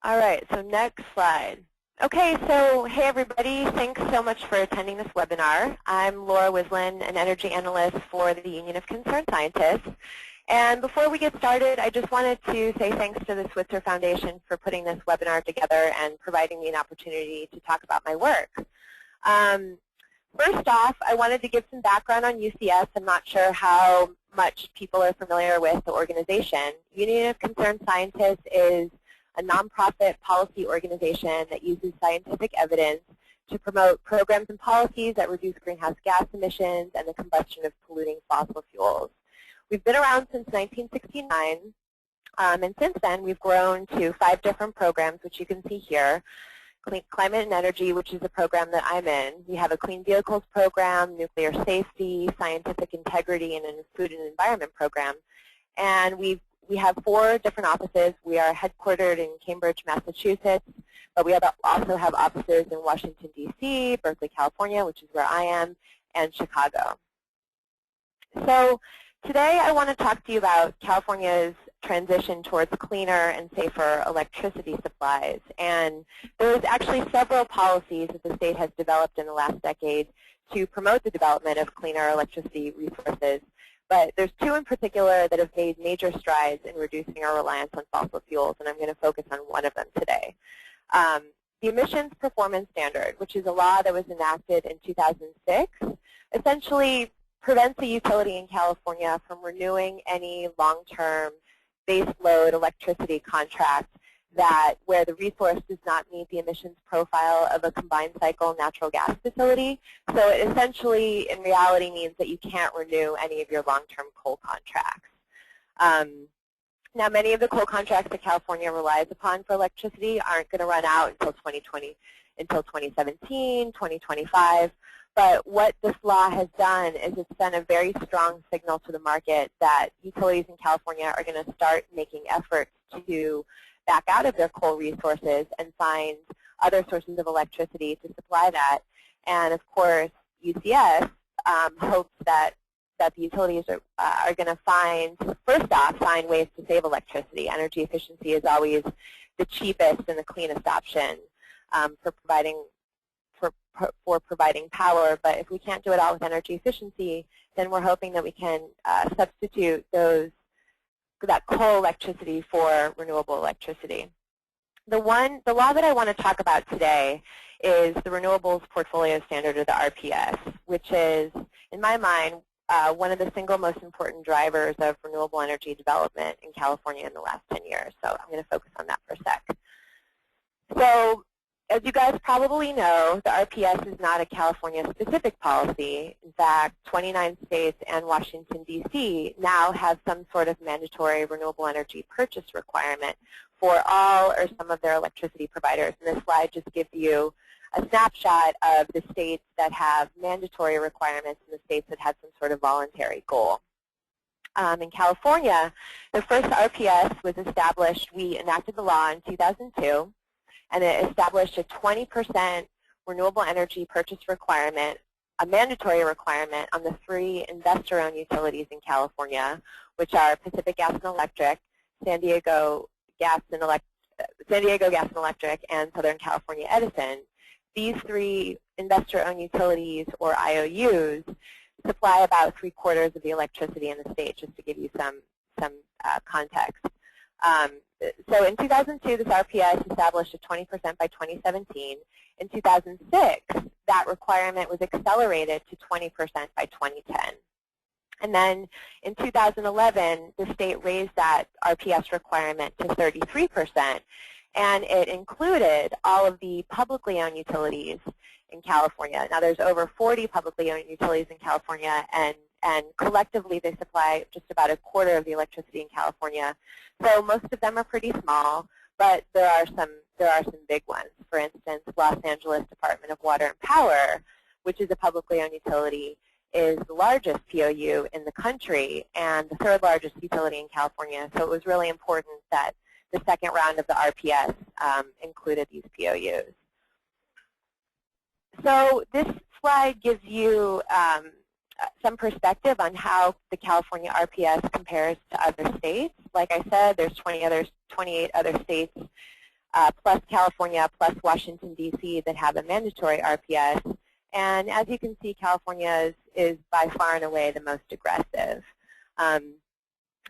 All right, so next slide. Okay, so hey everybody, thanks so much for attending this webinar. I'm Laura Wisland, an energy analyst for the Union of Concerned Scientists. And before we get started, I just wanted to say thanks to the Switzer Foundation for putting this webinar together and providing me an opportunity to talk about my work. First off, I wanted to give some background on UCS. I'm not sure how much people are familiar with the organization. Union of Concerned Scientists is a nonprofit policy organization that uses scientific evidence to promote programs and policies that reduce greenhouse gas emissions and the combustion of polluting fossil fuels. We've been around since 1969, and since then we've grown to 5 different programs, which you can see here. Climate and Energy, which is the program that I'm in. We have a Clean Vehicles program, Nuclear Safety, Scientific Integrity, and a Food and Environment program. And we have 4 different offices. We are headquartered in Cambridge, Massachusetts, but we also have offices in Washington, D.C., Berkeley, California, which is where I am, and Chicago. So today I want to talk to you about California's transition towards cleaner and safer electricity supplies. And there's actually several policies that the state has developed in the last decade to promote the development of cleaner electricity resources. But there's 2 in particular that have made major strides in reducing our reliance on fossil fuels, and I'm going to focus on one of them today. The Emissions Performance Standard, which is a law that was enacted in 2006, essentially prevents a utility in California from renewing any long-term base load electricity contract where the resource does not meet the emissions profile of a combined cycle natural gas facility. So it essentially, in reality, means that you can't renew any of your long-term coal contracts. Now, many of the coal contracts that California relies upon for electricity aren't going to run out until 2017, 2025. But what this law has done is it's sent a very strong signal to the market that utilities in California are going to start making efforts to back out of their coal resources and find other sources of electricity to supply that. And of course, UCS hopes that the utilities are going to first off, find ways to save electricity. Energy efficiency is always the cheapest and the cleanest option for providing power. But if we can't do it all with energy efficiency, then we're hoping that we can substitute that coal electricity for renewable electricity. The law that I want to talk about today is the Renewables Portfolio Standard, or the RPS, which is, in my mind, one of the single most important drivers of renewable energy development in California in the last 10 years. So I'm going to focus on that for a sec. So as you guys probably know, the RPS is not a California-specific policy. In fact, 29 states and Washington, D.C. now have some sort of mandatory renewable energy purchase requirement for all or some of their electricity providers. And this slide just gives you a snapshot of the states that have mandatory requirements and the states that had some sort of voluntary goal. In California, the first RPS was established. We enacted the law in 2002. And it established a 20% renewable energy purchase requirement, a mandatory requirement on the 3 investor-owned utilities in California, which are Pacific Gas and Electric, San Diego Gas and Electric, and Southern California Edison. These 3 investor-owned utilities, or IOUs, supply about 3/4 of the electricity in the state, just to give you some context. So in 2002, this RPS established a 20% by 2017. In 2006, that requirement was accelerated to 20% by 2010. And then in 2011, the state raised that RPS requirement to 33%, and it included all of the publicly owned utilities in California. Now, there's over 40 publicly owned utilities in California, and collectively they supply just about 1/4 of the electricity in California. So most of them are pretty small, but there are some big ones. For instance, Los Angeles Department of Water and Power, which is a publicly owned utility, is the largest POU in the country and the 3rd largest utility in California. So it was really important that the second round of the RPS included these POUs. So this slide gives you some perspective on how the California RPS compares to other states. Like I said, there's 28 other states plus California, plus Washington, D.C. that have a mandatory RPS. And as you can see, California is by far and away the most aggressive.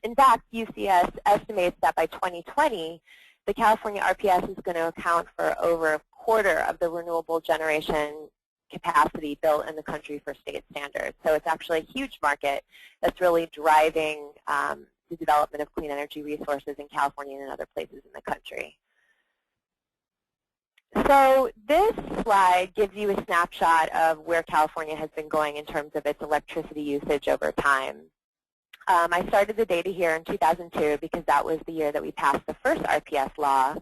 In fact, UCS estimates that by 2020, the California RPS is going to account for over a quarter of the renewable generation capacity built in the country for state standards. So it's actually a huge market that's really driving the development of clean energy resources in California and other places in the country. So this slide gives you a snapshot of where California has been going in terms of its electricity usage over time. I started the data here in 2002 because that was the year that we passed the first RPS law.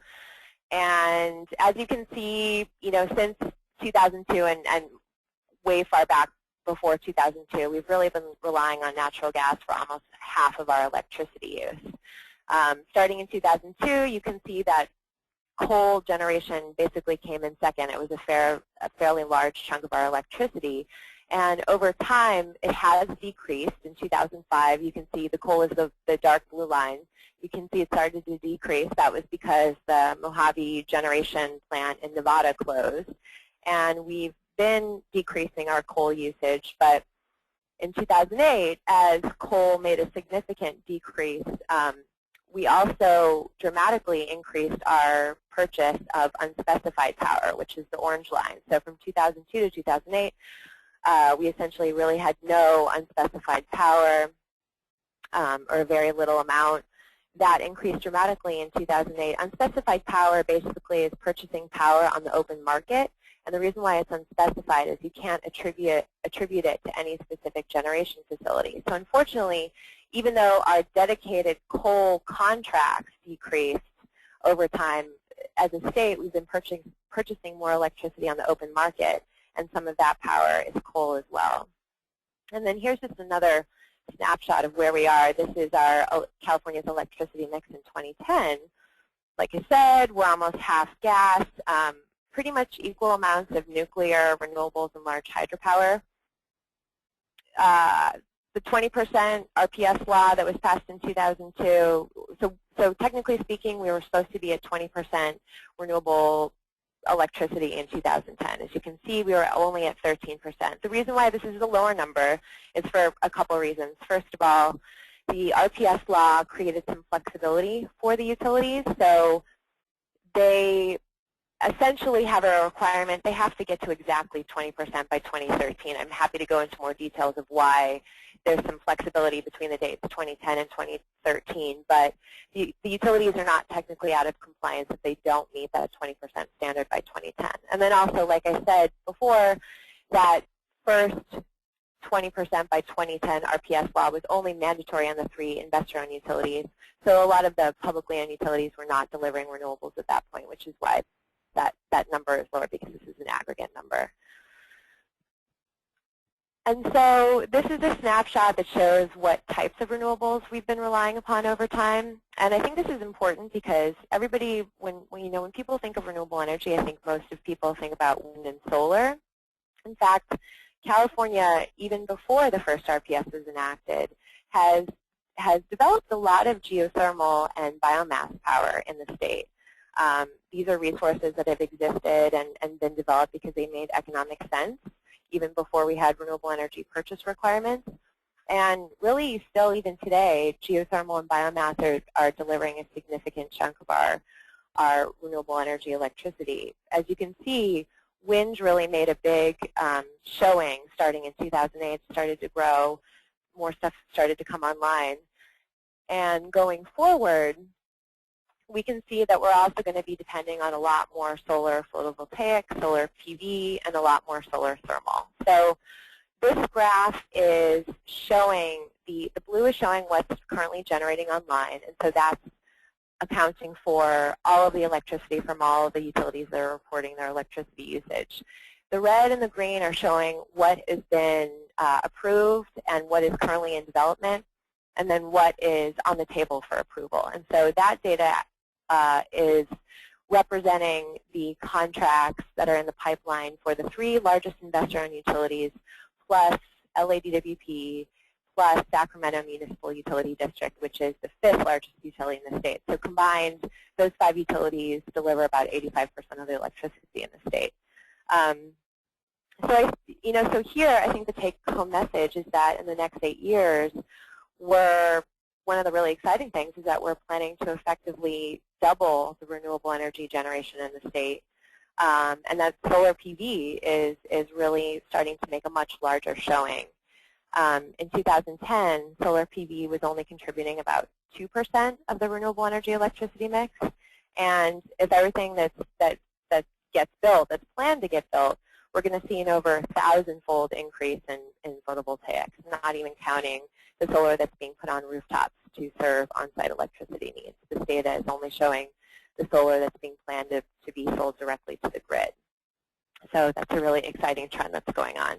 And as you can see, since 2002 and way far back before 2002, we've really been relying on natural gas for almost half of our electricity use. Starting in 2002, you can see that coal generation basically came in second. It was a fairly large chunk of our electricity. And over time, it has decreased. In 2005, you can see the coal is the dark blue line. You can see it started to decrease. That was because the Mojave generation plant in Nevada closed. And we've been decreasing our coal usage. But in 2008, as coal made a significant decrease, we also dramatically increased our purchase of unspecified power, which is the orange line. So from 2002 to 2008, we essentially really had no unspecified power or very little amount. That increased dramatically in 2008. Unspecified power basically is purchasing power on the open market. And the reason why it's unspecified is you can't attribute it to any specific generation facility. So unfortunately, even though our dedicated coal contracts decreased over time, as a state, we've been purchasing more electricity on the open market, and some of that power is coal as well. And then here's just another snapshot of where we are. This is our California's electricity mix in 2010. Like I said, we're almost half gas, pretty much equal amounts of nuclear, renewables, and large hydropower. The 20% RPS law that was passed in 2002, so technically speaking, we were supposed to be at 20% renewable electricity in 2010. As you can see, we were only at 13%. The reason why this is a lower number is for a couple reasons. First of all, the RPS law created some flexibility for the utilities, so they essentially have a requirement. They have to get to exactly 20% by 2013. I'm happy to go into more details of why there's some flexibility between the dates 2010 and 2013, but the utilities are not technically out of compliance if they don't meet that 20% standard by 2010. And then also, like I said before, that first 20% by 2010 RPS law was only mandatory on the 3 investor-owned utilities. So a lot of the publicly owned utilities were not delivering renewables at that point, which is why that number is lower, because this is an aggregate number. And so this is a snapshot that shows what types of renewables we've been relying upon over time. And I think this is important because everybody, when people think of renewable energy, I think most of people think about wind and solar. In fact, California, even before the first RPS was enacted, has developed a lot of geothermal and biomass power in the state. These are resources that have existed and been developed because they made economic sense even before we had renewable energy purchase requirements. And really, still even today, geothermal and biomass are delivering a significant chunk of our renewable energy electricity. As you can see, wind really made a big showing starting in 2008, started to grow, more stuff started to come online. And going forward, we can see that we're also going to be depending on a lot more solar photovoltaic, solar PV, and a lot more solar thermal. So this graph is showing, the blue is showing what's currently generating online, and so that's accounting for all of the electricity from all of the utilities that are reporting their electricity usage. The red and the green are showing what has been approved and what is currently in development, and then what is on the table for approval. And so that data is representing the contracts that are in the pipeline for the 3 largest investor-owned utilities, plus LADWP, plus Sacramento Municipal Utility District, which is the 5th largest utility in the state. So combined, those 5 utilities deliver about 85% of the electricity in the state. So here I think the take-home message is that in the next 8 years, one of the really exciting things is that we're planning to effectively double the renewable energy generation in the state, and that solar PV is really starting to make a much larger showing. In 2010, solar PV was only contributing about 2% of the renewable energy electricity mix, and if everything that gets built, that's planned to get built, we're going to see an over 1,000-fold increase in photovoltaics, not even counting the solar that's being put on rooftops to serve on-site electricity needs. This data is only showing the solar that's being planned to be sold directly to the grid. So that's a really exciting trend that's going on.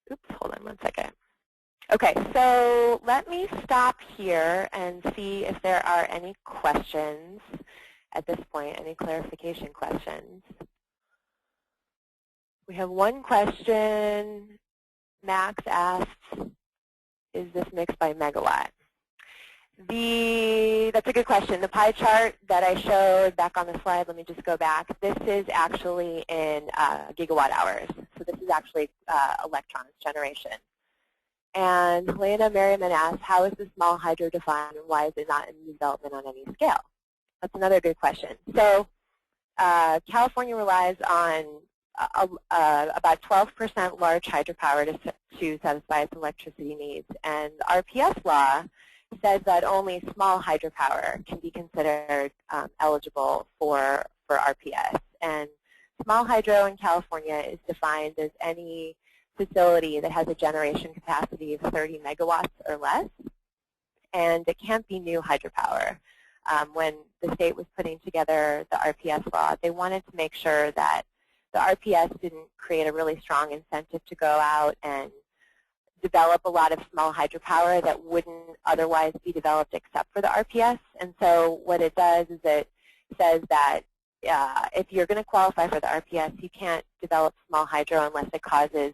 Oops, hold on one second. Okay, so let me stop here and see if there are any questions at this point, any clarification questions. We have one question. Max asks, is this mixed by megawatt? That's a good question. The pie chart that I showed back on the slide, let me just go back. This is actually in gigawatt hours. So this is actually electrons generation. And Helena Merriman asks, how is the small hydro defined and why is it not in development on any scale? That's another good question. So California relies on about 12% large hydropower to satisfy its electricity needs. And the RPS law says that only small hydropower can be considered eligible for RPS. And small hydro in California is defined as any facility that has a generation capacity of 30 megawatts or less. And it can't be new hydropower. When the state was putting together the RPS law, they wanted to make sure that the RPS didn't create a really strong incentive to go out and develop a lot of small hydropower that wouldn't otherwise be developed except for the RPS. And so what it does is it says that if you're going to qualify for the RPS, you can't develop small hydro unless it causes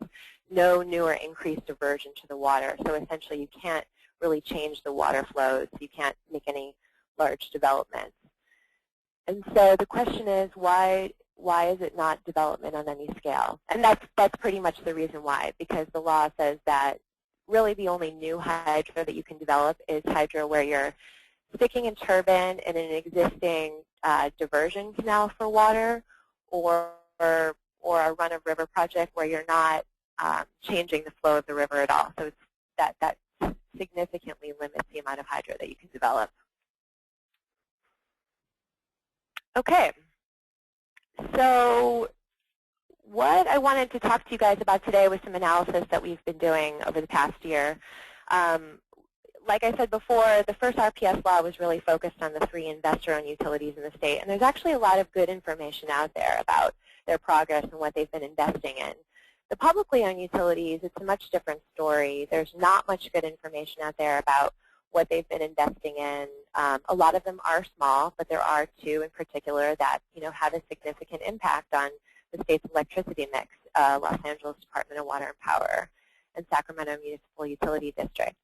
no new or increased diversion to the water. So essentially you can't really change the water flows. You can't make any large developments. And so the question is, why is it not development on any scale? And that's pretty much the reason why, because the law says that really the only new hydro that you can develop is hydro where you're sticking a turbine in an existing diversion canal for water, or a run-of-river project where you're not changing the flow of the river at all. So that significantly limits the amount of hydro that you can develop. Okay, so what I wanted to talk to you guys about today was some analysis that we've been doing over the past year. Like I said before, the first RPS law was really focused on the 3 investor-owned utilities in the state, and there's actually a lot of good information out there about their progress and what they've been investing in. The publicly owned utilities, it's a much different story. There's not much good information out there about what they've been investing in. A lot of them are small, but there are 2 in particular that have a significant impact on the state's electricity mix, Los Angeles Department of Water and Power and Sacramento Municipal Utility District.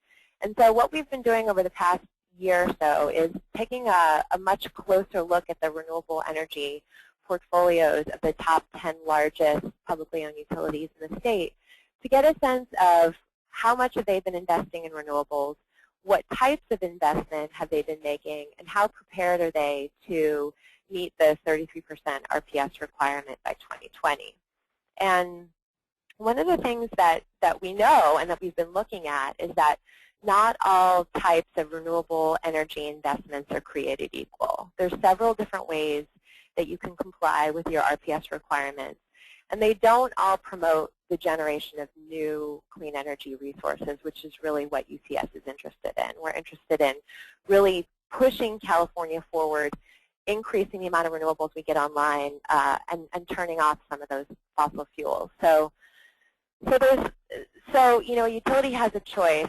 And so what we've been doing over the past year or so is taking a much closer look at the renewable energy portfolios of the top 10 largest publicly owned utilities in the state to get a sense of how much have they been investing in renewables, what types of investment have they been making, and how prepared are they to meet the 33% RPS requirement by 2020. And one of the things that we know and that we've been looking at is that not all types of renewable energy investments are created equal. There's several different ways that you can comply with your RPS requirements, and they don't all promote the generation of new clean energy resources, which is really what UCS is interested in. We're interested in really pushing California forward, increasing the amount of renewables we get online, and turning off some of those fossil fuels. So a utility has a choice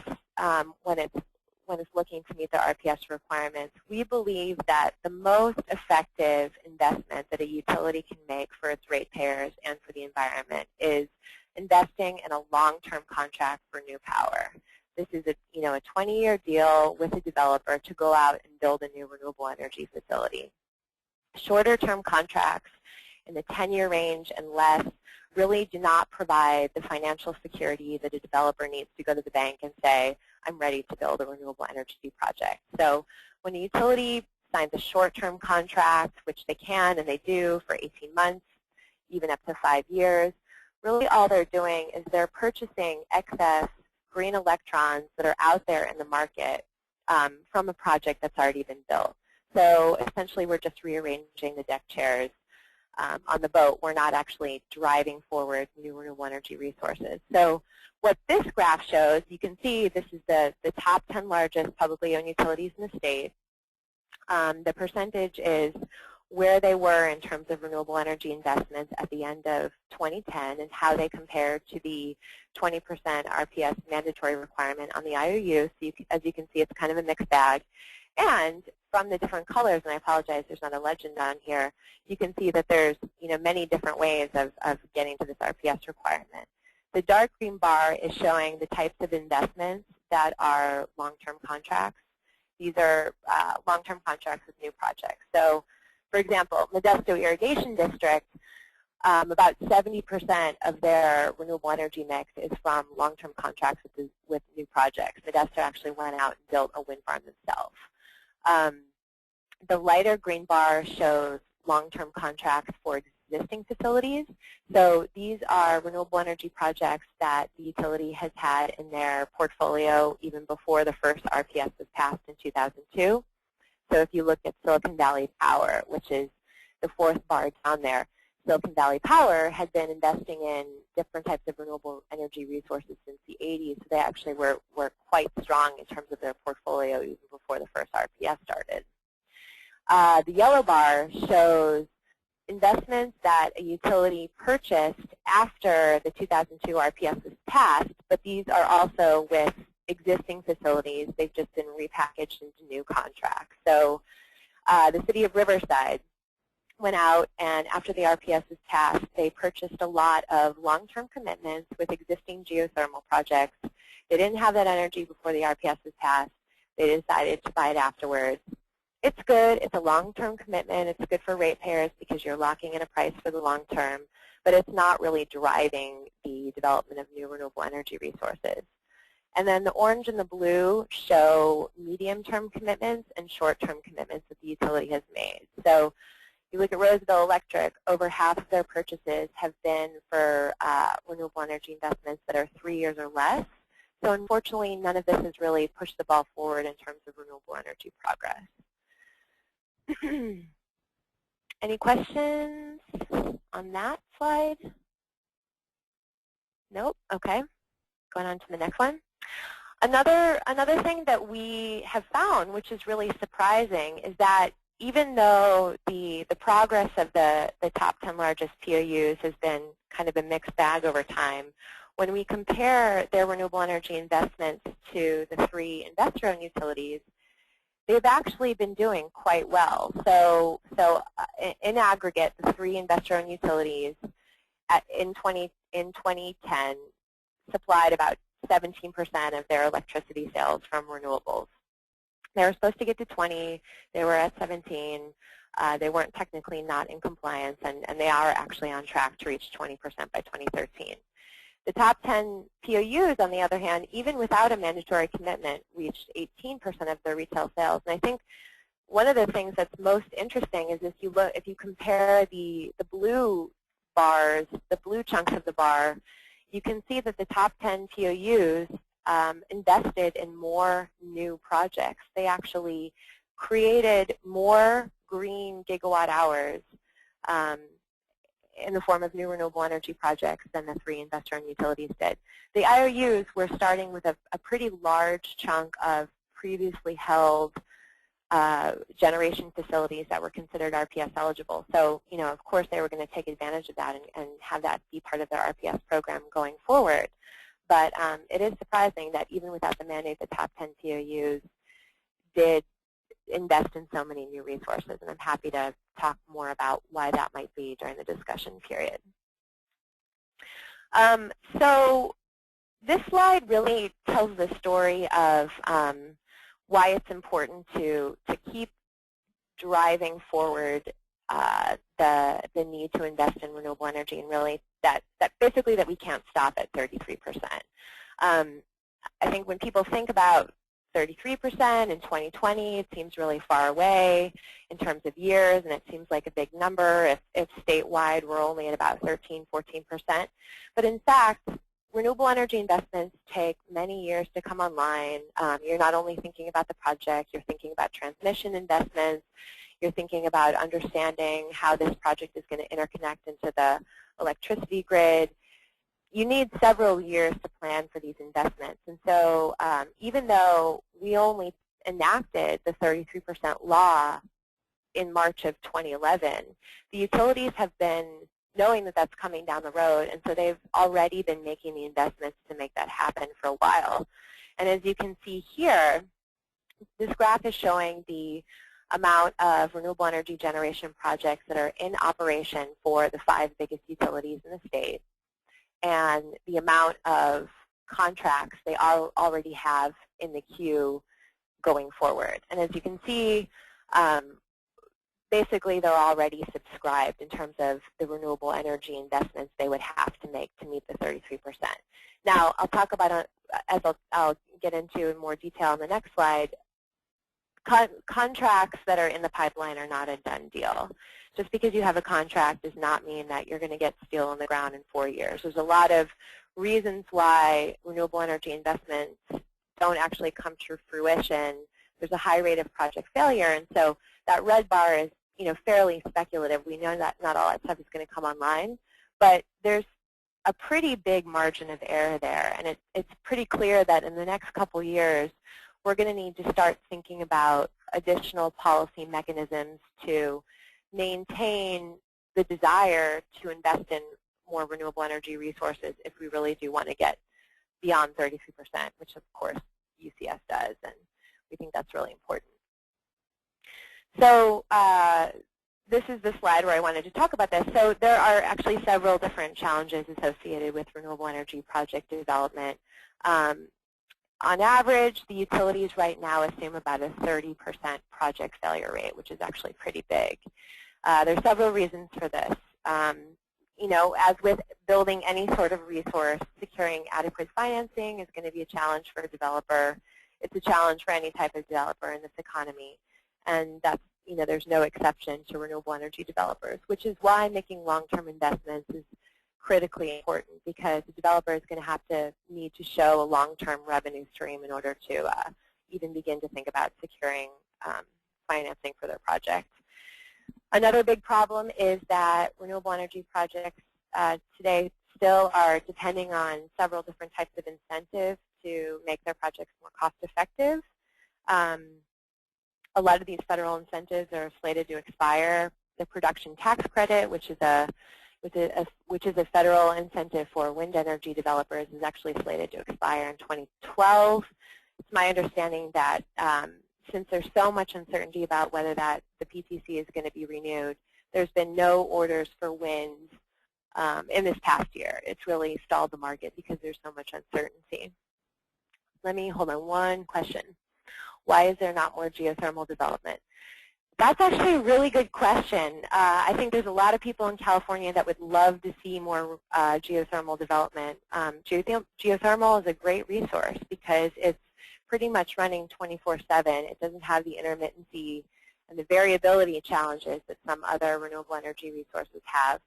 when it's looking to meet the RPS requirements. We believe that the most effective investment that a utility can make for its ratepayers and for the environment is investing in a long-term contract for new power. This is a 20-year deal with a developer to go out and build a new renewable energy facility. Shorter-term contracts in the 10-year range and less really do not provide the financial security that a developer needs to go to the bank and say, I'm ready to build a renewable energy project. So when a utility signs a short-term contract, which they can and they do for 18 months, even up to 5 years, really all they're doing is they're purchasing excess green electrons that are out there in the market from a project that's already been built. So essentially we're just rearranging the deck chairs on the boat. We're not actually driving forward new renewable energy resources. So what this graph shows, you can see this is the top 10 largest publicly owned utilities in the state. The percentage is where they were in terms of renewable energy investments at the end of 2010 and how they compare to the 20% RPS mandatory requirement on the IOU. So as you can see, it's kind of a mixed bag. And from the different colors, and I apologize, there's not a legend on here, you can see that there's many different ways of getting to this RPS requirement. The dark green bar is showing the types of investments that are long-term contracts. These are long-term contracts with new projects. So, for example, Modesto Irrigation District, about 70% of their renewable energy mix is from long-term contracts with new projects. Modesto actually went out and built a wind farm themselves. The lighter green bar shows long-term contracts for existing facilities. So these are renewable energy projects that the utility has had in their portfolio even before the first RPS was passed in 2002. So if you look at Silicon Valley Power, which is the fourth bar down there, Silicon Valley Power had been investing in different types of renewable energy resources since the 80s. So they actually were quite strong in terms of their portfolio even before the first RPS started. The yellow bar shows investments that a utility purchased after the 2002 RPS was passed, but these are also with existing facilities. They've just been repackaged into new contracts. So the city of Riverside went out, and after the RPS was passed, they purchased a lot of long-term commitments with existing geothermal projects. They didn't have that energy before the RPS was passed. They decided to buy it afterwards. It's good. It's a long-term commitment. It's good for ratepayers because you're locking in a price for the long term, but it's not really driving the development of new renewable energy resources. And then the orange and the blue show medium-term commitments and short-term commitments that the utility has made. So you look at Roseville Electric, over half of their purchases have been for renewable energy investments that are 3 years or less. So unfortunately, none of this has really pushed the ball forward in terms of renewable energy progress. Any questions on that slide? Nope. Okay. Going on to the next one. Another thing that we have found, which is really surprising, is that even though the progress of the top 10 largest POUs has been kind of a mixed bag over time, when we compare their renewable energy investments to the 3 investor-owned utilities, they've actually been doing quite well. So in aggregate, the 3 investor-owned utilities in 2010 supplied about 17% of their electricity sales from renewables. They were supposed to get to 20. They were at 17. They weren't technically not in compliance, and they are actually on track to reach 20% by 2013. The top 10 POUs, on the other hand, even without a mandatory commitment, reached 18% of their retail sales. And I think one of the things that's most interesting is if you compare the blue bars, the blue chunks of the bar, you can see that the top 10 POUs invested in more new projects. They actually created more green gigawatt hours in the form of new renewable energy projects than the 3 investor-owned utilities did. The IOUs were starting with a pretty large chunk of previously held generation facilities that were considered RPS eligible. So, of course, they were going to take advantage of that and have that be part of their RPS program going forward. But it is surprising that even without the mandate, the top 10 POUs did invest in so many new resources, and I'm happy to talk more about why that might be during the discussion period. So this slide really tells the story of why it's important to keep driving forward the need to invest in renewable energy, and really that basically that we can't stop at 33%. I think when people think about 33% in 2020, it seems really far away in terms of years, and it seems like a big number if statewide we're only at about 13, 14%. But in fact, renewable energy investments take many years to come online. You're not only thinking about the project, you're thinking about transmission investments, you're thinking about understanding how this project is going to interconnect into the electricity grid. You need several years to plan for these investments. And so even though we only enacted the 33% law in March of 2011, the utilities have been knowing that that's coming down the road, and so they've already been making the investments to make that happen for a while. And as you can see here, this graph is showing the amount of renewable energy generation projects that are in operation for the 5 biggest utilities in the state, and the amount of contracts they already have in the queue going forward. And as you can see, basically they're already subscribed in terms of the renewable energy investments they would have to make to meet the 33%. Now, I'll talk about, as I'll get into in more detail in the next slide, contracts that are in the pipeline are not a done deal. Just because you have a contract does not mean that you're going to get steel in the ground in 4 years. There's a lot of reasons why renewable energy investments don't actually come to fruition. There's a high rate of project failure, and so that red bar is fairly speculative. We know that not all that stuff is going to come online, but there's a pretty big margin of error there, and it's pretty clear that in the next couple years we're going to need to start thinking about additional policy mechanisms to maintain the desire to invest in more renewable energy resources if we really do want to get beyond 33%, which of course UCS does, and we think that's really important. So this is the slide where I wanted to talk about this. So there are actually several different challenges associated with renewable energy project development. On average, the utilities right now assume about a 30% project failure rate, which is actually pretty big. There's several reasons for this. As with building any sort of resource, securing adequate financing is going to be a challenge for a developer. It's a challenge for any type of developer in this economy, and that's there's no exception to renewable energy developers, which is why making long-term investments is critically important, because the developer is going to need to show a long-term revenue stream in order to even begin to think about securing financing for their project. Another big problem is that renewable energy projects today still are depending on several different types of incentives to make their projects more cost-effective. A lot of these federal incentives are slated to expire. The production tax credit, which is a federal incentive for wind energy developers, is actually slated to expire in 2012. It's my understanding that since there's so much uncertainty about whether the PTC is going to be renewed, there's been no orders for wind in this past year. It's really stalled the market because there's so much uncertainty. Hold on, one question. Why is there not more geothermal development? That's actually a really good question. I think there's a lot of people in California that would love to see more geothermal development. Geothermal is a great resource because it's pretty much running 24/7. It doesn't have the intermittency and the variability challenges that some other renewable energy resources have.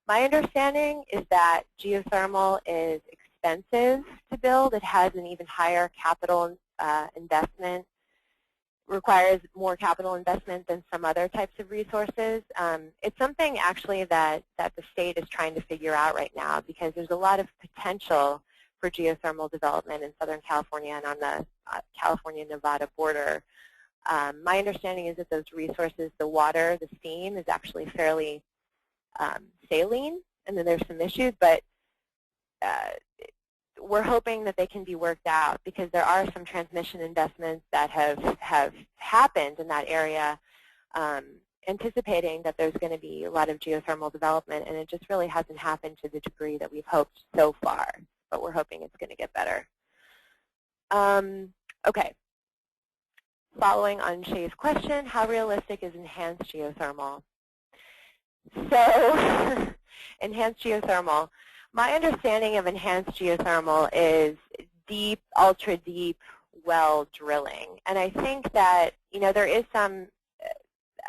My understanding is that geothermal is expensive to build. It has an even higher capital investment, requires more capital investment than some other types of resources. It's something actually that the state is trying to figure out right now, because there's a lot of potential for geothermal development in Southern California and on the California-Nevada border. My understanding is that those resources, the water, the steam, is actually fairly saline, and then there's some issues, but we're hoping that they can be worked out, because there are some transmission investments that have happened in that area anticipating that there's going to be a lot of geothermal development, and it just really hasn't happened to the degree that we've hoped so far, but we're hoping it's going to get better. Okay. Following on Shay's question, how realistic is enhanced geothermal? So, enhanced geothermal. My understanding of enhanced geothermal is deep, ultra-deep well drilling. And I think that, there is some,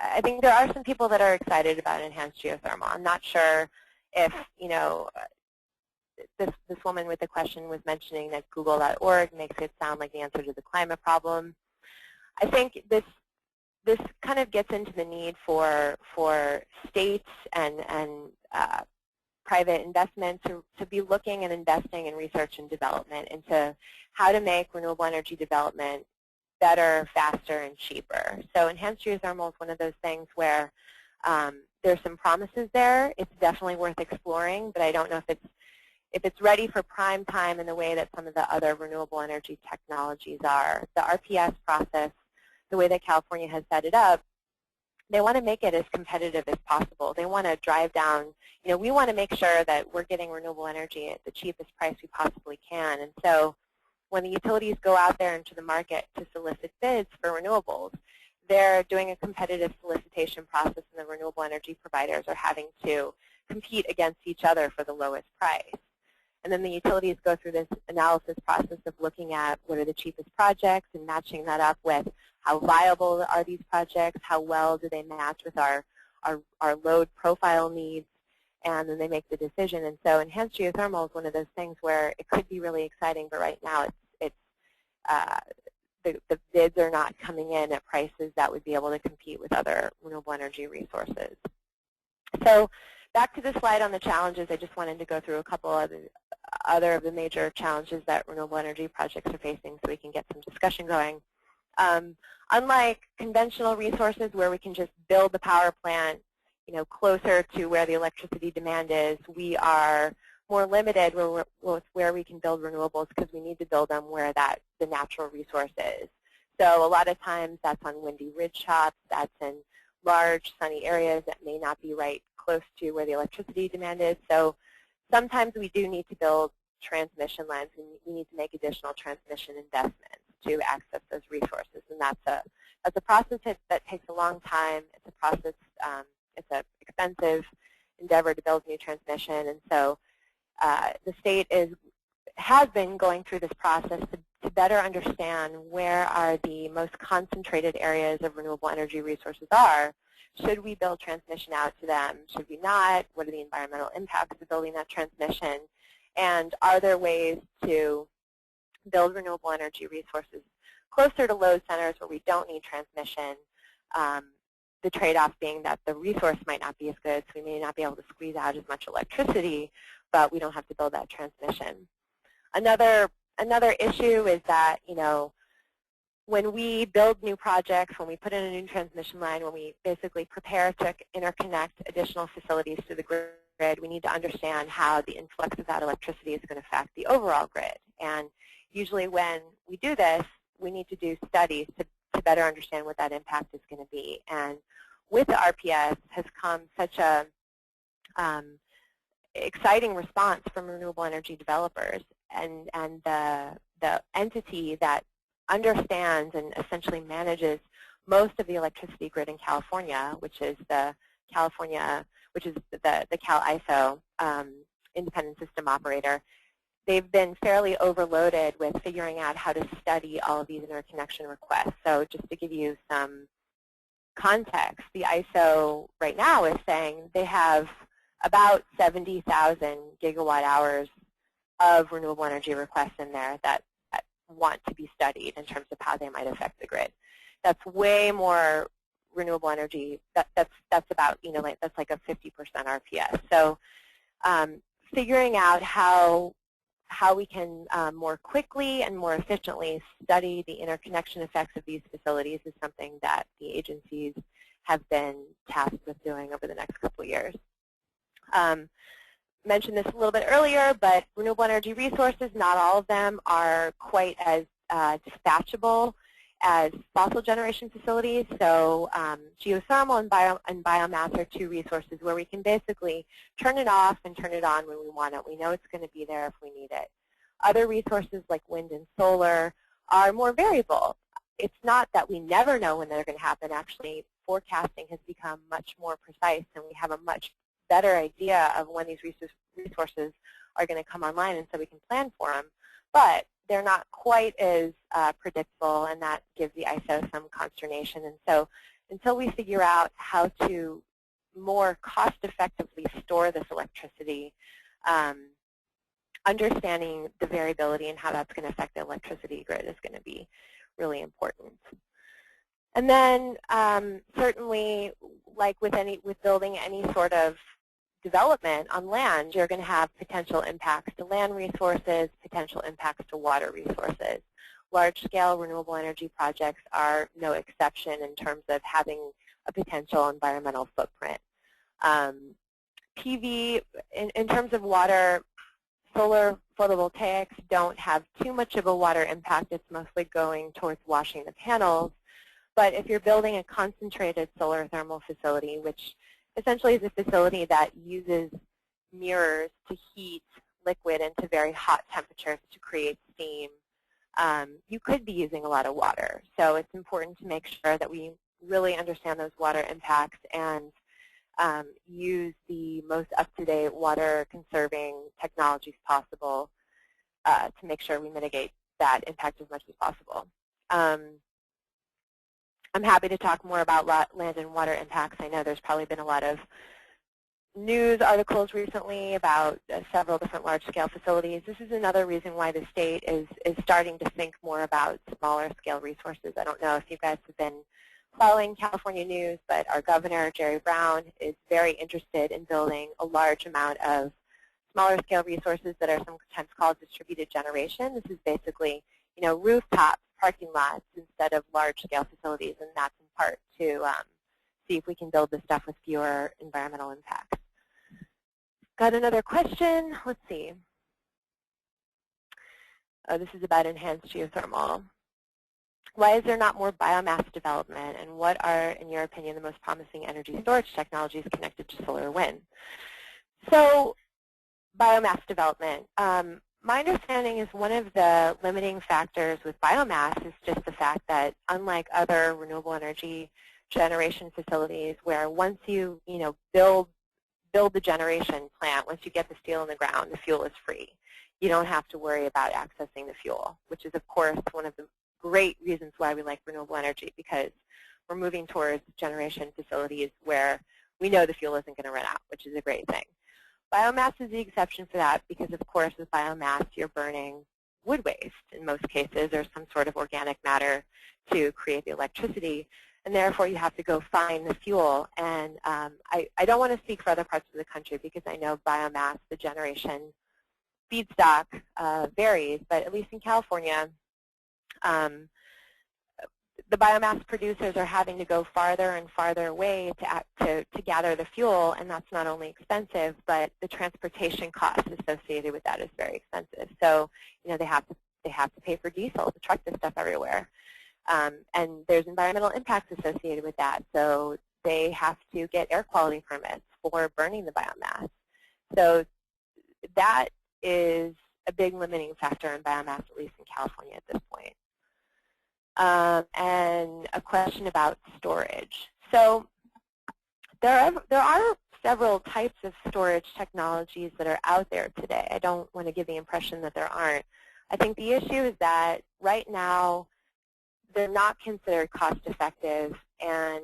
I think there are some people that are excited about enhanced geothermal. I'm not sure if, this woman with the question was mentioning that Google.org makes it sound like the answer to the climate problem. I think this kind of gets into the need for states and private investment to be looking and investing in research and development into how to make renewable energy development better, faster, and cheaper. So enhanced geothermal is one of those things where there's some promises there. It's definitely worth exploring, but I don't know if it's ready for prime time in the way that some of the other renewable energy technologies are. The RPS process, the way that California has set it up, they want to make it as competitive as possible. They want to drive down, we want to make sure that we're getting renewable energy at the cheapest price we possibly can. And so when the utilities go out there into the market to solicit bids for renewables, they're doing a competitive solicitation process, and the renewable energy providers are having to compete against each other for the lowest price. And then the utilities go through this analysis process of looking at what are the cheapest projects and matching that up with how viable are these projects, how well do they match with our load profile needs, and then they make the decision. And so enhanced geothermal is one of those things where it could be really exciting, but right now the bids are not coming in at prices that would be able to compete with other renewable energy resources. So back to the slide on the challenges, I just wanted to go through a couple of other of the major challenges that renewable energy projects are facing so we can get some discussion going. Unlike conventional resources where we can just build the power plant closer to where the electricity demand is, we are more limited with where we can build renewables because we need to build them where the natural resource is. So a lot of times that's on windy ridge tops, that's in large sunny areas that may not be right close to where the electricity demand is. So sometimes we do need to build transmission lines, and we need to make additional transmission investments to access those resources. And that's a process that takes a long time. It's a process, it's an expensive endeavor to build new transmission. And so the state has been going through this process to better understand where are the most concentrated areas of renewable energy resources are. Should we build transmission out to them? Should we not? What are the environmental impacts of building that transmission? And are there ways to build renewable energy resources closer to load centers where we don't need transmission? The trade-off being that the resource might not be as good, so we may not be able to squeeze out as much electricity, but we don't have to build that transmission. Another issue is that, when we build new projects, when we put in a new transmission line, when we basically prepare to interconnect additional facilities to the grid, we need to understand how the influx of that electricity is going to affect the overall grid. And usually when we do this, we need to do studies to better understand what that impact is going to be. And with the RPS has come such a exciting response from renewable energy developers, and the entity that understands and essentially manages most of the electricity grid in California, which is the Cal ISO independent system operator. They've been fairly overloaded with figuring out how to study all of these interconnection requests. So just to give you some context, the ISO right now is saying they have about 70,000 gigawatt hours of renewable energy requests in there that want to be studied in terms of how they might affect the grid. That's way more renewable energy. That's about, that's like a 50% RPS. So figuring out how we can more quickly and more efficiently study the interconnection effects of these facilities is something that the agencies have been tasked with doing over the next couple of years. Mentioned this a little bit earlier, but renewable energy resources, not all of them are quite as dispatchable as fossil generation facilities. So geothermal and biomass are two resources where we can basically turn it off and turn it on when we want it. We know it's going to be there if we need it. Other resources like wind and solar are more variable. It's not that we never know when they're going to happen. Actually, forecasting has become much more precise, and we have a much better idea of when these resources are going to come online, and so we can plan for them. But they're not quite as predictable, and that gives the ISO some consternation. And so until we figure out how to more cost-effectively store this electricity, understanding the variability and how that's going to affect the electricity grid is going to be really important. And then certainly, like with building any sort of development on land, you're going to have potential impacts to land resources, potential impacts to water resources. Large-scale renewable energy projects are no exception in terms of having a potential environmental footprint. PV, in terms of water, solar photovoltaics don't have too much of a water impact. It's mostly going towards washing the panels. But if you're building a concentrated solar thermal facility, which essentially is a facility that uses mirrors to heat liquid into very hot temperatures to create steam, you could be using a lot of water. So it's important to make sure that we really understand those water impacts and use the most up-to-date water conserving technologies possible to make sure we mitigate that impact as much as possible. I'm happy to talk more about land and water impacts. I know there's probably been a lot of news articles recently about several different large-scale facilities. This is another reason why the state is starting to think more about smaller-scale resources. I don't know if you guys have been following California news, but our governor, Jerry Brown, is very interested in building a large amount of smaller-scale resources that are sometimes called distributed generation. This is basically, rooftops, parking lots instead of large-scale facilities, and that's in part to see if we can build this stuff with fewer environmental impacts. Got another question. Let's see. Oh, this is about enhanced geothermal. Why is there not more biomass development, and what are, in your opinion, the most promising energy storage technologies connected to solar and wind? So, biomass development. My understanding is one of the limiting factors with biomass is just the fact that unlike other renewable energy generation facilities where once you, build the generation plant, once you get the steel in the ground, the fuel is free. You don't have to worry about accessing the fuel, which is, of course, one of the great reasons why we like renewable energy, because we're moving towards generation facilities where we know the fuel isn't going to run out, which is a great thing. Biomass is the exception for that because, of course, with biomass, you're burning wood waste in most cases or some sort of organic matter to create the electricity, and therefore you have to go find the fuel. And I don't want to speak for other parts of the country because I know biomass, the generation feedstock varies, but at least in California, the biomass producers are having to go farther and farther away to gather the fuel, and that's not only expensive, but the transportation costs associated with that is very expensive. So, they have to pay for diesel to truck this stuff everywhere, and there's environmental impacts associated with that. So they have to get air quality permits for burning the biomass. So that is a big limiting factor in biomass, at least in California at this point. And a question about storage. So there are several types of storage technologies that are out there today. I don't want to give the impression that there aren't. I think the issue is that right now they're not considered cost effective, and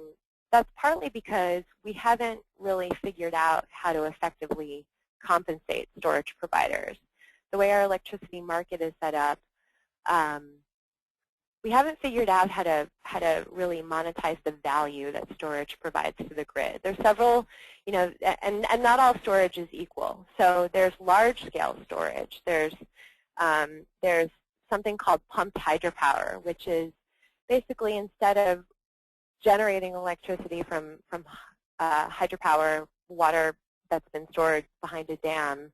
that's partly because we haven't really figured out how to effectively compensate storage providers. The way our electricity market is set up, we haven't figured out how to really monetize the value that storage provides to the grid. There's several, and not all storage is equal. So there's large-scale storage. There's something called pumped hydropower, which is basically instead of generating electricity from hydropower, water that's been stored behind a dam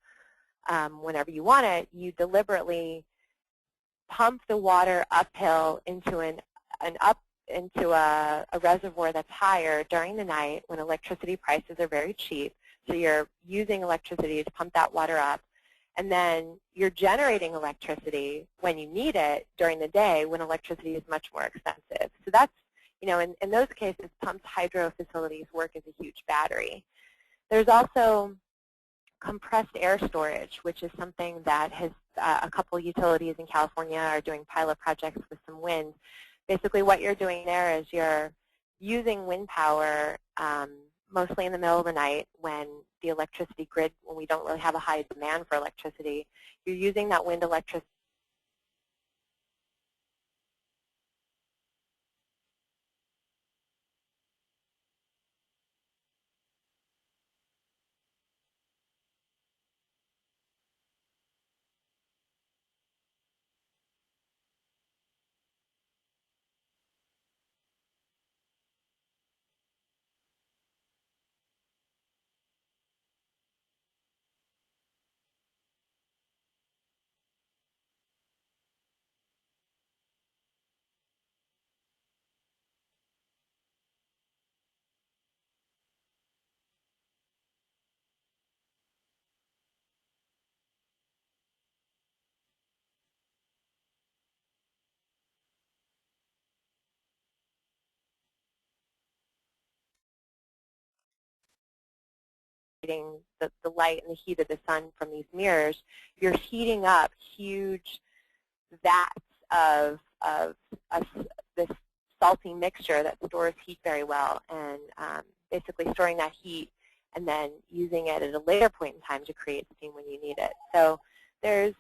whenever you want it, you deliberately pump the water uphill into an up into a reservoir that's higher during the night when electricity prices are very cheap. So you're using electricity to pump that water up. And then you're generating electricity when you need it during the day when electricity is much more expensive. So that's, in those cases, pumped hydro facilities work as a huge battery. There's also compressed air storage, which is something that has a couple utilities in California are doing pilot projects with some wind. Basically what you're doing there is you're using wind power mostly in the middle of the night when the electricity grid, when we don't really have a high demand for electricity. You're using that wind electricity the light and the heat of the sun from these mirrors, you're heating up huge vats of this salty mixture that stores heat very well, and basically storing that heat and then using it at a later point in time to create steam when you need it. So there's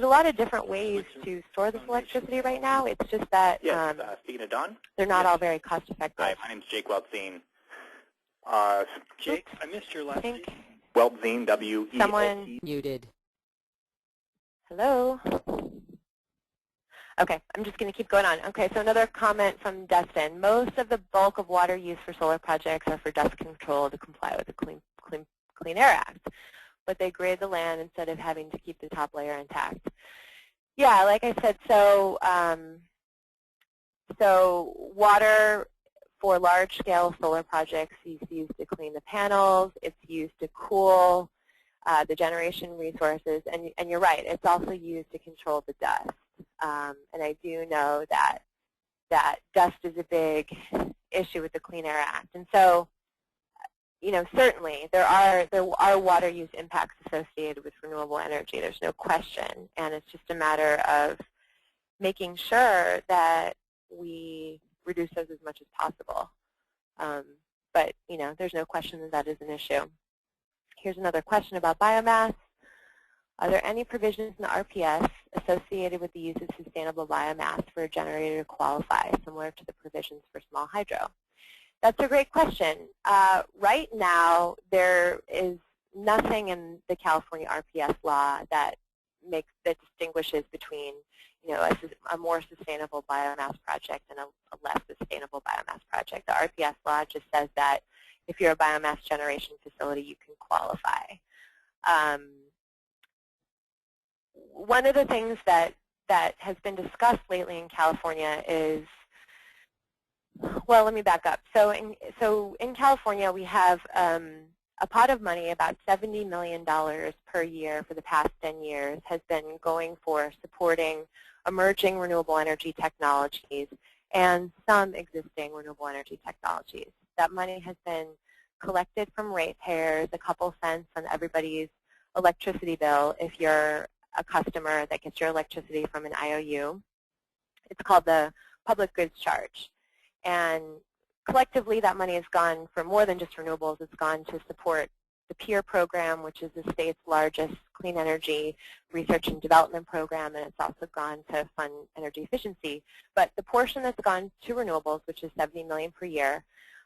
a lot of different ways to store this electricity right now. It's just that speaking of Don, they're not all very cost effective. Hi, my name's Jake Weltzine. Jake, I missed your last name. Weltzine, W-E-L-T. Someone muted. Hello? Okay, I'm just going to keep going on. Okay, so another comment from Dustin. Most of the bulk of water used for solar projects are for dust control to comply with the Clean Air Act, but they grade the land instead of having to keep the top layer intact. Yeah, like I said, so water for large-scale solar projects is used to clean the panels. It's used to cool the generation resources, and you're right, it's also used to control the dust. And I do know that dust is a big issue with the Clean Air Act. And so, certainly there are water use impacts associated with renewable energy. There's no question, and it's just a matter of making sure that we reduce those as much as possible. But there's no question that that is an issue. Here's another question about biomass. Are there any provisions in the RPS associated with the use of sustainable biomass for a generator to qualify, similar to the provisions for small hydro? That's a great question. Right now, there is nothing in the California RPS law that distinguishes between a more sustainable biomass project and a less sustainable biomass project. The RPS law just says that if you're a biomass generation facility, you can qualify. One of the things that has been discussed lately in California is, well, let me back up. So in California, we have a pot of money, about $70 million per year for the past 10 years, has been going for supporting emerging renewable energy technologies and some existing renewable energy technologies. That money has been collected from ratepayers, a couple cents on everybody's electricity bill if you're a customer that gets your electricity from an IOU. It's called the public goods charge. And collectively, that money has gone for more than just renewables. It's gone to support the PEER program, which is the state's largest clean energy research and development program, and it's also gone to fund energy efficiency. But the portion that's gone to renewables, which is $70 million per year,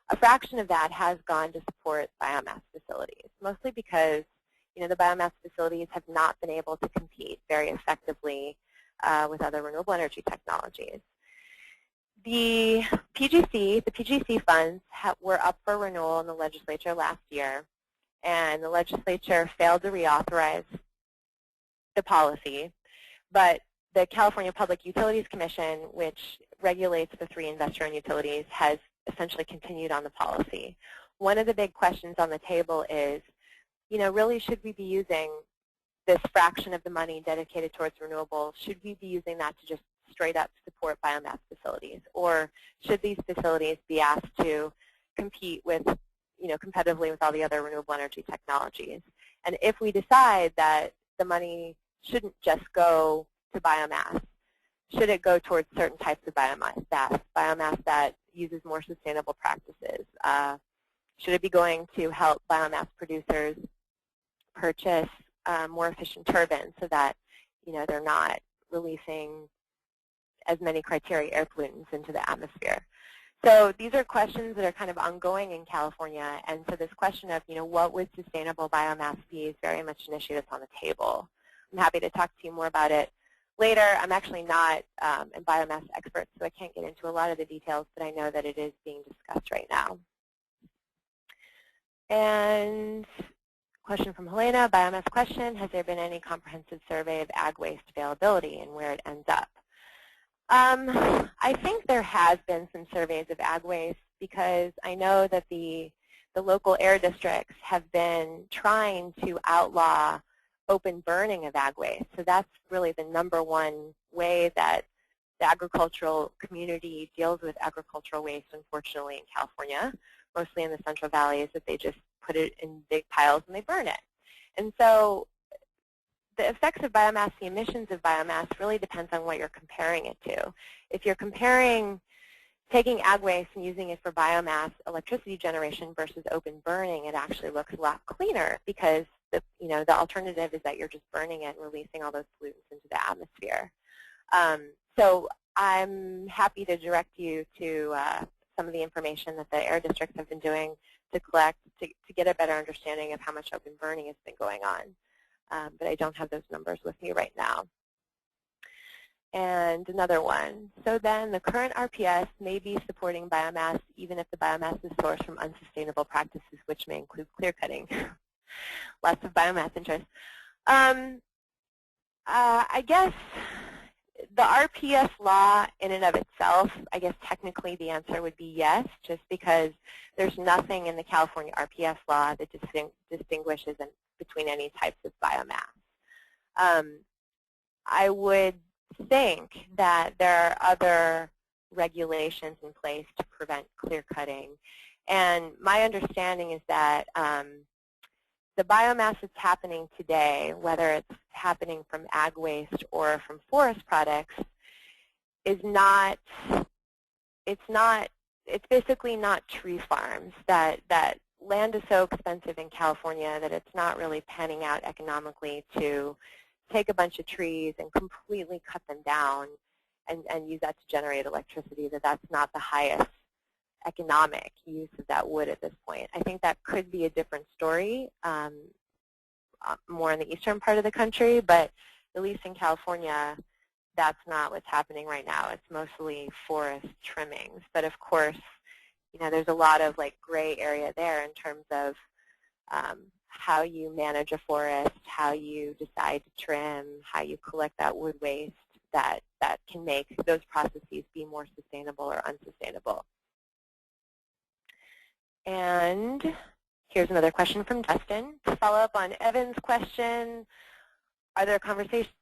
a fraction of that has gone to support biomass facilities, mostly because the biomass facilities have not been able to compete very effectively with other renewable energy technologies. The PGC funds were up for renewal in the legislature last year, and the legislature failed to reauthorize the policy. But the California Public Utilities Commission, which regulates the 3 investor-owned utilities has essentially continued on the policy. One of the big questions on the table is, really should we be using this fraction of the money dedicated towards renewables? Should we be using that to just straight up support biomass facilities? Or should these facilities be asked to compete with, competitively with all the other renewable energy technologies? And if we decide that the money shouldn't just go to biomass, should it go towards certain types of biomass that uses more sustainable practices? Should it be going to help biomass producers purchase more efficient turbines so that, they're not releasing as many criteria air pollutants into the atmosphere? So these are questions that are kind of ongoing in California, and so this question of, what would sustainable biomass be is very much an issue that's on the table. I'm happy to talk to you more about it later. I'm actually not a biomass expert, so I can't get into a lot of the details, but I know that it is being discussed right now. And question from Helena, biomass question, has there been any comprehensive survey of ag waste availability and where it ends up? I think there has been some surveys of ag waste because I know that the local air districts have been trying to outlaw open burning of ag waste. So that's really the #1 way that the agricultural community deals with agricultural waste, unfortunately, in California, mostly in the Central Valley, is that they just put it in big piles and they burn it. And so the effects of biomass, the emissions of biomass, really depends on what you're comparing it to. If you're comparing taking ag waste and using it for biomass electricity generation versus open burning, it actually looks a lot cleaner because the alternative is that you're just burning it and releasing all those pollutants into the atmosphere. So I'm happy to direct you to some of the information that the air districts have been doing to collect, to get a better understanding of how much open burning has been going on. But I don't have those numbers with me right now. And another one. So then the current RPS may be supporting biomass even if the biomass is sourced from unsustainable practices, which may include clear cutting. Lots of biomass interest. I guess the RPS law in and of itself, I guess technically the answer would be yes, just because there's nothing in the California RPS law that distinguishes between any types of biomass. I would think that there are other regulations in place to prevent clear cutting. And my understanding is that the biomass that's happening today, whether it's happening from ag waste or from forest products, is not, it's basically not tree farms. That land is so expensive in California that it's not really panning out economically to take a bunch of trees and completely cut them down and use that to generate electricity, that's not the highest economic use of that wood at this point. I think that could be a different story more in the eastern part of the country, but at least in California, that's not what's happening right now. It's mostly forest trimmings. But of course, there's a lot of gray area there in terms of how you manage a forest, how you decide to trim, how you collect that wood waste that can make those processes be more sustainable or unsustainable. And here's another question from Justin. To follow up on Evan's question, are there conversations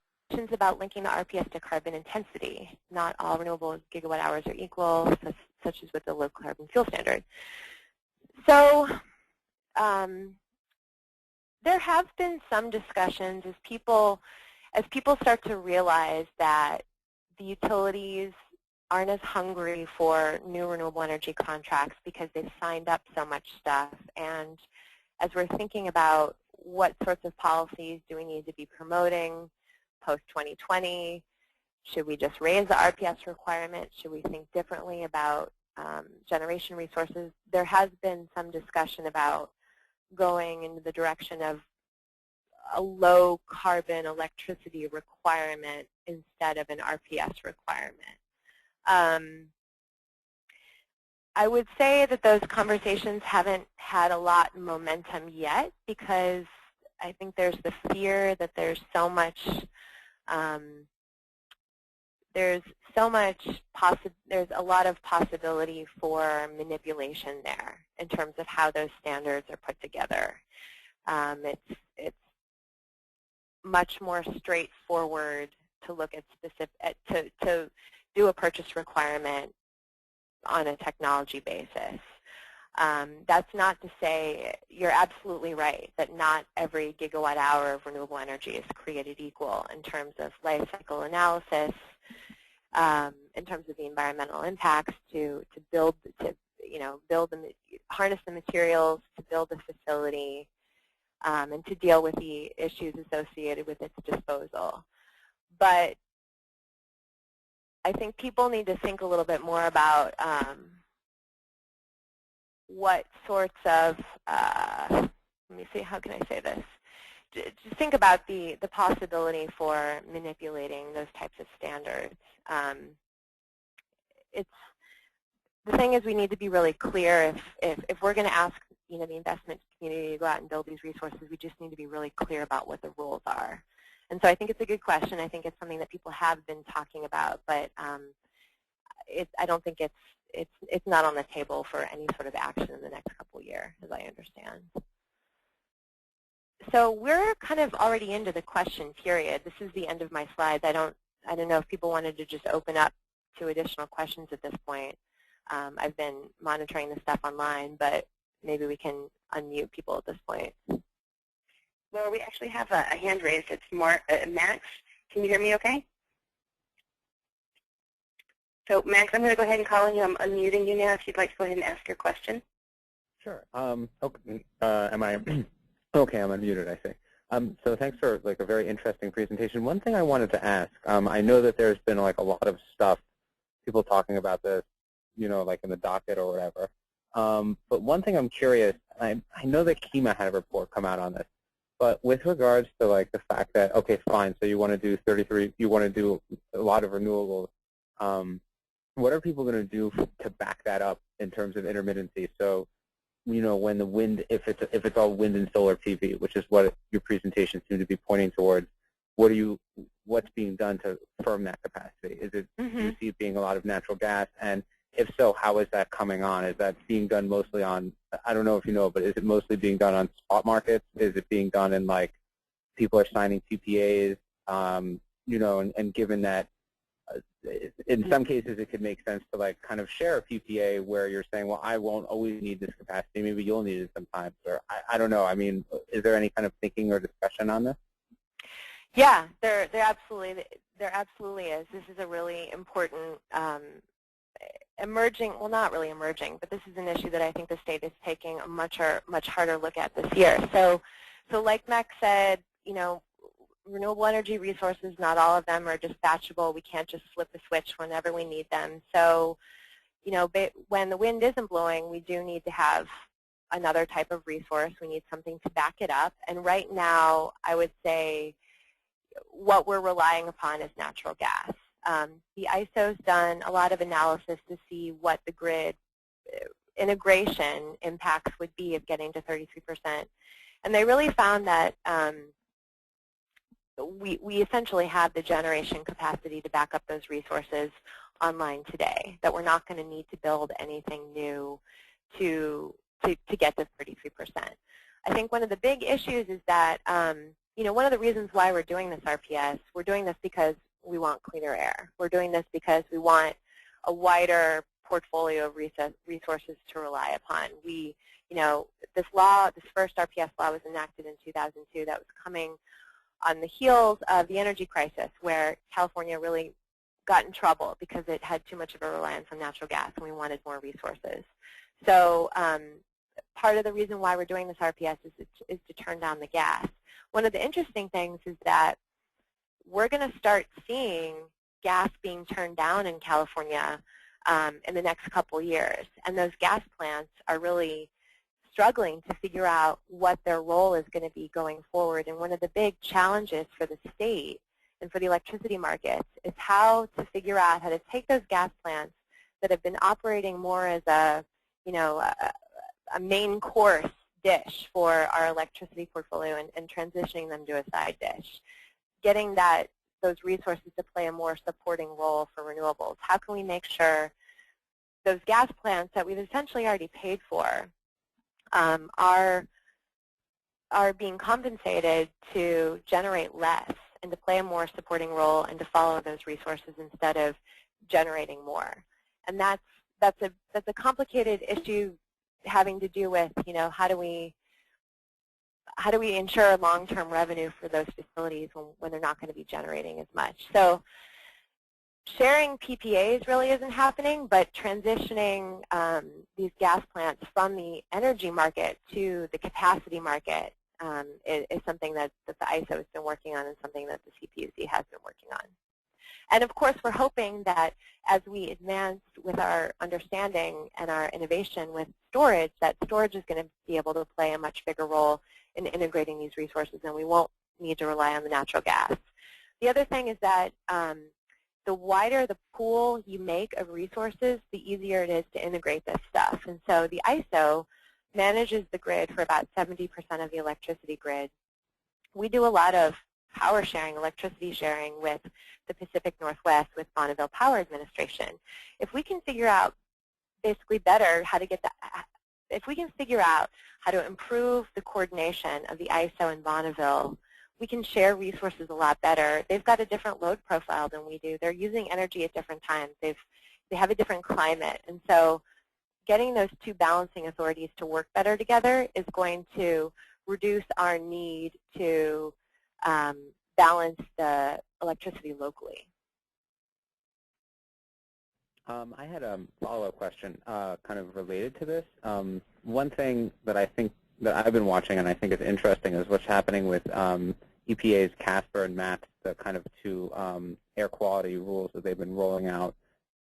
about linking the RPS to carbon intensity? Not all renewable gigawatt hours are equal, such as with the low carbon fuel standard. So there have been some discussions as people start to realize that the utilities aren't as hungry for new renewable energy contracts because they've signed up so much stuff. And as we're thinking about what sorts of policies do we need to be promoting post-2020, should we just raise the RPS requirement? Should we think differently about generation resources? There has been some discussion about going in the direction of a low carbon electricity requirement instead of an RPS requirement. I would say that those conversations haven't had a lot of momentum yet because I think there's the fear that there's so there's a lot of possibility for manipulation there in terms of how those standards are put together. It's much more straightforward to look at to do a purchase requirement on a technology basis. That's not to say, you're absolutely right, that not every gigawatt hour of renewable energy is created equal in terms of life cycle analysis, in terms of the environmental impacts harness the materials to build the facility, and to deal with the issues associated with its disposal. But I think people need to think a little bit more about what sorts of, let me see, how can I say this? Just think about the possibility for manipulating those types of standards. The thing is, we need to be really clear if we're going to ask the investment community to go out and build these resources, we just need to be really clear about what the rules are. And so I think it's a good question. I think it's something that people have been talking about, but I don't think it's not on the table for any sort of action in the next couple of years, as I understand. So we're kind of already into the question period. This is the end of my slides. I don't know if people wanted to just open up to additional questions at this point. I've been monitoring the stuff online, but maybe we can unmute people at this point. Well, we actually have a hand raised. It's Max. Can you hear me okay? So, Max, I'm going to go ahead and call on you. I'm unmuting you now if you'd like to go ahead and ask your question. Sure. Okay. Am I okay? I'm unmuted, I see. So thanks for a very interesting presentation. One thing I wanted to ask, I know that there's been a lot of stuff, people talking about this, in the docket or whatever. But one thing I'm curious, I know that KEMA had a report come out on this, but with regards to the fact that, okay, fine, so you want to do 33, you want to do a lot of renewables, what are people going to do to back that up in terms of intermittency? So, when the wind, if it's all wind and solar PV, which is what your presentation seemed to be pointing towards, what's being done to firm that capacity? Is it, do you see it being a lot of natural gas? And if so, how is that coming on? Is that being done mostly on, I don't know if you know, but is it mostly being done on spot markets? Is it being done in people are signing PPAs? And given that in some cases it could make sense to kind of share a PPA where you're saying, well, I won't always need this capacity. Maybe you'll need it sometimes. Or I don't know. I mean, is there any kind of thinking or discussion on this? Yeah, there absolutely is. This is a really important emerging, well, not really emerging, but this is an issue that I think the state is taking a much harder look at this year. So like Max said, renewable energy resources, not all of them are dispatchable. We can't just flip a switch whenever we need them. So, when the wind isn't blowing, we do need to have another type of resource. We need something to back it up. And right now, I would say what we're relying upon is natural gas. The ISO's done a lot of analysis to see what the grid integration impacts would be of getting to 33%. And they really found that we essentially have the generation capacity to back up those resources online today, that we're not going to need to build anything new to get to 33%. I think one of the big issues is that, one of the reasons why we're doing this RPS, we're doing this because we want cleaner air. We're doing this because we want a wider portfolio of resources to rely upon. This first RPS law was enacted in 2002. That was coming on the heels of the energy crisis, where California really got in trouble because it had too much of a reliance on natural gas, and we wanted more resources. So part of the reason why we're doing this RPS is to turn down the gas. One of the interesting things is that we're going to start seeing gas being turned down in California in the next couple years, and those gas plants are really struggling to figure out what their role is going to be going forward. And one of the big challenges for the state and for the electricity markets is how to figure out how to take those gas plants that have been operating more as a main course dish for our electricity portfolio and transitioning them to a side dish. Getting those resources to play a more supporting role for renewables? How can we make sure those gas plants that we've essentially already paid for are being compensated to generate less and to play a more supporting role and to follow those resources instead of generating more? And that's a complicated issue having to do with, how do we ensure long-term revenue for those facilities when they're not going to be generating as much? So sharing PPAs really isn't happening, but transitioning these gas plants from the energy market to the capacity market is something that the ISO has been working on and something that the CPUC has been working on. And of course, we're hoping that as we advance with our understanding and our innovation with storage, that storage is going to be able to play a much bigger role in integrating these resources, and we won't need to rely on the natural gas. The other thing is that the wider the pool you make of resources, the easier it is to integrate this stuff. And so the ISO manages the grid for about 70% of the electricity grid. We do a lot of power sharing, electricity sharing with the Pacific Northwest, with Bonneville Power Administration. If we can figure out basically better how to get that, if we can figure out how to improve the coordination of the ISO and Bonneville, we can share resources a lot better. They've got a different load profile than we do. They're using energy at different times. They have a different climate. And so getting those two balancing authorities to work better together is going to reduce our need to balance the electricity locally. I had a follow-up question kind of related to this. One thing that I think that I've been watching and I think is interesting is what's happening with EPA's CASPER and MAPS, the kind of two air quality rules that they've been rolling out.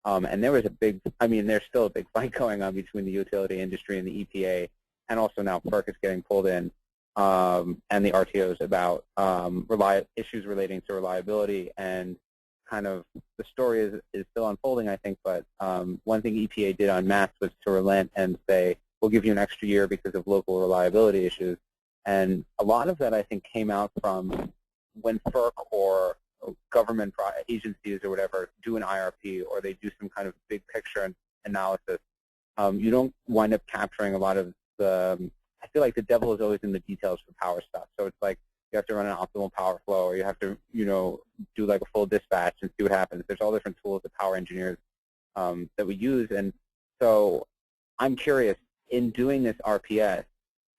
And there was a big, there's still a big fight going on between the utility industry and the EPA, and also now FERC is getting pulled in, and the RTOs about issues relating to reliability. And kind of the story is still unfolding, I think, but one thing EPA did on MAPS was to relent and say, we'll give you an extra year because of local reliability issues. And a lot of that, I think, came out from when FERC or government agencies or whatever do an IRP, or they do some kind of big picture analysis. You don't wind up capturing a lot of the, I feel like the devil is always in the details for power stuff. So it's like you have to run an optimal power flow, or you have to, do like a full dispatch and see what happens. There's all different tools that power engineers that we use. And so I'm curious, in doing this RPS,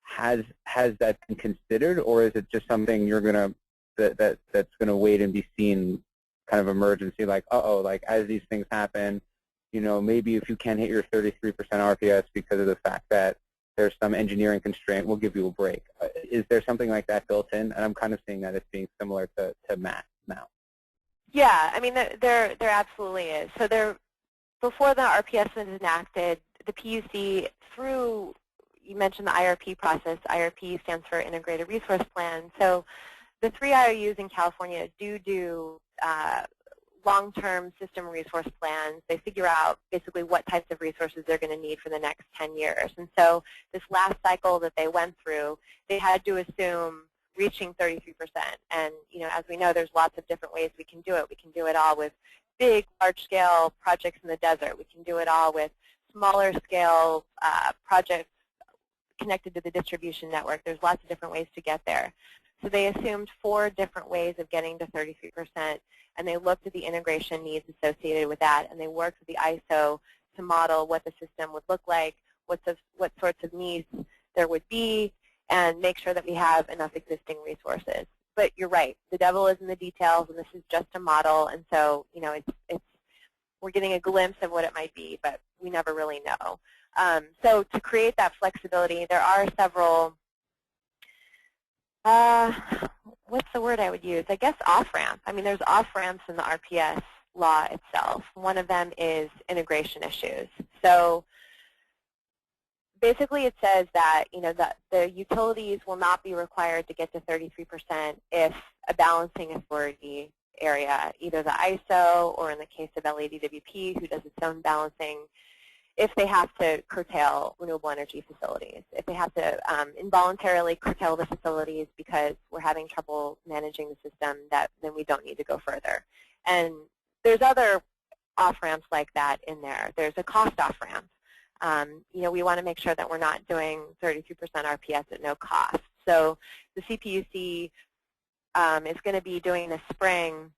has that been considered, or is it just something you're gonna that's gonna wait and be seen, kind of emergency, like like as these things happen, maybe if you can't hit your 33% RPS because of the fact that there's some engineering constraint, we'll give you a break. Is there something like that built in? And I'm kind of seeing that as being similar to MAPS now. Yeah, there absolutely is. So before the RPS was enacted, the PUC, through, you mentioned the IRP process. IRP stands for Integrated Resource Plan. So the 3 IOUs in California do long-term system resource plans. They figure out basically what types of resources they're going to need for the next 10 years. And so this last cycle that they went through, they had to assume reaching 33%. And as we know, there's lots of different ways we can do it. We can do it all with big, large-scale projects in the desert. We can do it all with smaller-scale projects connected to the distribution network. There's lots of different ways to get there. So they assumed 4 different ways of getting to 33%, and they looked at the integration needs associated with that, and they worked with the ISO to model what the system would look like, what sorts of needs there would be, and make sure that we have enough existing resources. But you're right, the devil is in the details, and this is just a model, and so we're getting a glimpse of what it might be, but we never really know. So to create that flexibility, there are several, what's the word I would use? I guess off-ramp. There's off-ramps in the RPS law itself. One of them is integration issues. So basically it says that, that the utilities will not be required to get to 33% if a balancing authority area, either the ISO or in the case of LADWP, who does its own balancing, if they have to curtail renewable energy facilities. If they have to involuntarily curtail the facilities because we're having trouble managing the system, then we don't need to go further. And there's other off-ramps like that in there. There's a cost off-ramp. We want to make sure that we're not doing 33% RPS at no cost. So the CPUC is going to be doing this spring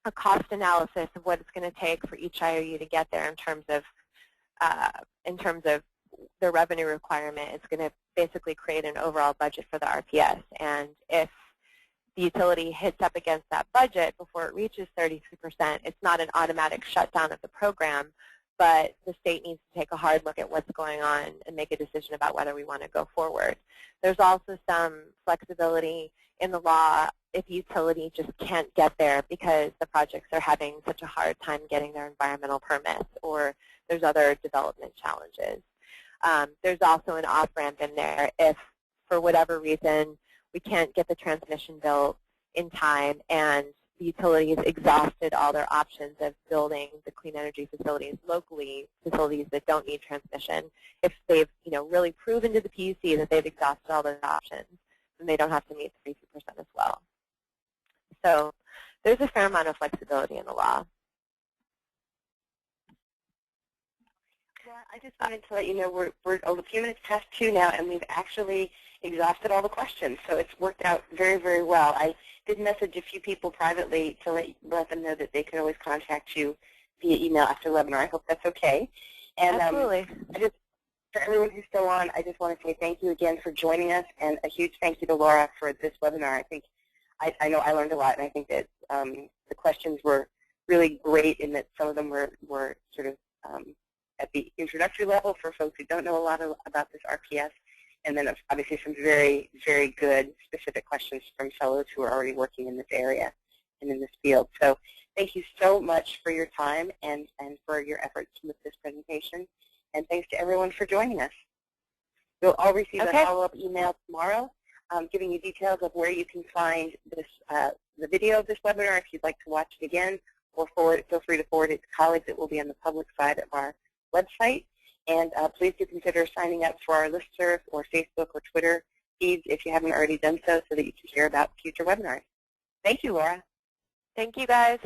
a cost analysis of what it's going to take for each IOU to get there in terms of the revenue requirement. It's going to basically create an overall budget for the RPS. And if the utility hits up against that budget before it reaches 33%, it's not an automatic shutdown of the program, but the state needs to take a hard look at what's going on and make a decision about whether we want to go forward. There's also some flexibility in the law if utility just can't get there because the projects are having such a hard time getting their environmental permits, or there's other development challenges. There's also an off-ramp in there if, for whatever reason, we can't get the transmission built in time and the utility has exhausted all their options of building the clean energy facilities locally, facilities that don't need transmission. If they've really proven to the PUC that they've exhausted all those options, then they don't have to meet 33% as well. So there's a fair amount of flexibility in the law. Yeah, I just wanted to let you know we're a few minutes past 2 now, and we've actually exhausted all the questions. So it's worked out very, very well. I did message a few people privately to let them know that they could always contact you via email after the webinar. I hope that's okay. And Absolutely. For everyone who's still on, I just want to say thank you again for joining us, and a huge thank you to Laura for this webinar. I know I learned a lot, and I think that the questions were really great in that some of them were sort of at the introductory level for folks who don't know a lot about this RPS, and then obviously some very, very good specific questions from fellows who are already working in this area and in this field. So thank you so much for your time and for your efforts with this presentation. And thanks to everyone for joining us. You'll all receive a follow-up email tomorrow giving you details of where you can find this, the video of this webinar if you'd like to watch it again, or feel free to forward it to colleagues. It will be on the public side of our website. And please do consider signing up for our listserv or Facebook or Twitter feeds if you haven't already done so that you can hear about future webinars. Thank you, Laura. Thank you, guys.